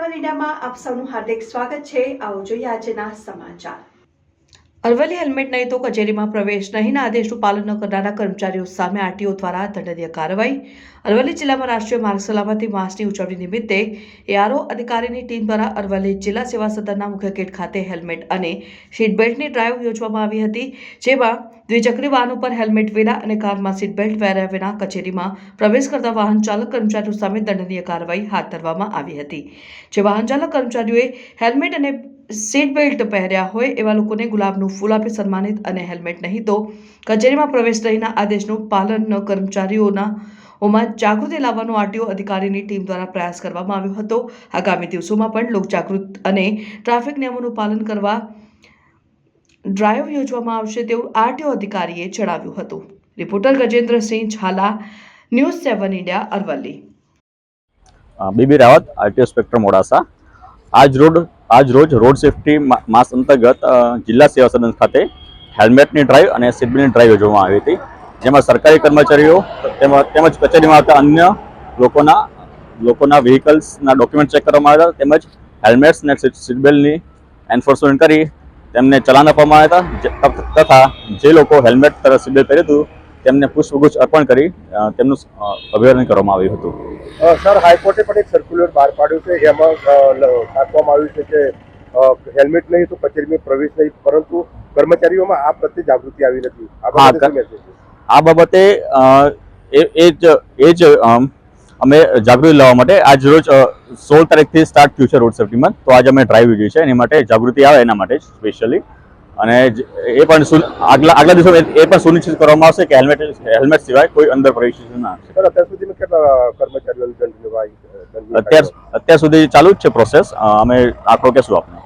ન્યૂઝ7 આપ સૌનું હાર્દિક સ્વાગત છે। આવો જોઈએ આજના સમાચાર। અરવલ્લી હેલ્મેટ નહીં તો કચેરીમાં પ્રવેશ નહીંના આદેશનું પાલન ન કરનારા કર્મચારીઓ સામે આરટીઓ દ્વારા દંડનીય કાર્યવાહી। અરવલ્લી જિલ્લામાં રાષ્ટ્રીય માર્ગ સલામતી માસની ઉજવણી નિમિત્તે એઆરઓ અધિકારીની ટીમ દ્વારા અરવલ્લી જિલ્લા સેવા સદનના મુખ્ય ગેટ ખાતે હેલ્મેટ અને સીટ બેલ્ટની ડ્રાઈવ યોજવામાં આવી હતી, જેમાં દ્વિચક્રી વાહન ઉપર હેલ્મેટ વિના અને કારમાં સીટ બેલ્ટ પહેર્યા વિના કચેરીમાં પ્રવેશ કરતા વાહન ચાલક કર્મચારીઓ સામે દંડનીય કાર્યવાહી હાથ ધરવામાં આવી હતી। જે વાહન ચાલક કર્મચારીઓએ હેલ્મેટ અને સીટ બેલ્ટ પહેર્યા હોય એવા લોકોને ગુલાબનું ફૂલ આપી સન્માનિત અને હેલ્મેટ નહીં તો કચેરીમાં પ્રવેશ નહીંના આદેશનું પાલન ન કર્મચારીઓમાં જાગૃતિ લાવવાનો આરટીઓ અધિકારીની ટીમ દ્વારા પ્રયાસ કરવામાં આવ્યો હતો। આગામી દિવસોમાં પણ લોક જાગૃત અને ટ્રાફિક નિયમોનું પાલન કરવા ડ્રાઈવ યોજવામાં આવશે તેવું આરટીઓ અધિકારીએ જણાવ્યું હતું। Reporter Gajendrasinh Zala, News Seven India, Aravalli. BB Rawat, RTO inspector Modasa. આજ રોજ રોડ સેફટી માસ અંતર્ગત જિલ્લા સેવા સદન ખાતે હેલ્મેટની ડ્રાઈવ અને સીટ બેલ્ટની ડ્રાઈવ યોજવામાં આવી હતી, જેમાં સરકારી કર્મચારીઓ તેમજ કચેરીમાં આવતા અન્ય લોકોના વ્હીકલ્સના ડોક્યુમેન્ટ ચેક કરવામાં આવ્યા હતા, તેમજ હેલ્મેટ્સ અને સીટ બેલ્ટની એન્ફોર્સમેન્ટ કરી તેમને ચલાન આપવામાં આવ્યા હતા તથા જે લોકો હેલ્મેટ તથા સીટ બેલ્ટ પહેર્યું હતું તેમને પુષ્પગુચ્છ અર્પણ કરી તેમનું અભિવાદન કરવામાં આવ્યું હતું। સર, હાઈકોર્ટે પણ એક સર્ક્યુલર બહાર પાડ્યું છે, એમાં આપવામાં આવ્યું છે કે હેલ્મેટ નહીં તો કચેરીમાં પ્રવેશ નહીં, પરંતુ કર્મચારીઓમાં આ પ્રત્યે જાગૃતિ આવી નથી। આ બાબતે અમે જાગૃતિ લાવવા માટે આજ રોજ 16 તારીખથી સ્ટાર્ટ થયું છે રોડ સેફ્ટી મંથ, તો આજે અમે ડ્રાઈવ યોજી છે, એની માટે જાગૃતિ આવે એના માટે સ્પેશિયલી, અને એ પણ આગલા દિવસો એ પણ સુનિશ્ચિત કરવામાં આવશે કે હેલ્મેટ સિવાય કોઈ અંદર પ્રવેશ ના આપશે। અત્યાર સુધીમાં કેટલા કર્મચારીઓ અત્યાર સુધી ચાલુ જ છે પ્રોસેસ, અમે આંકડો કહેશું આપને।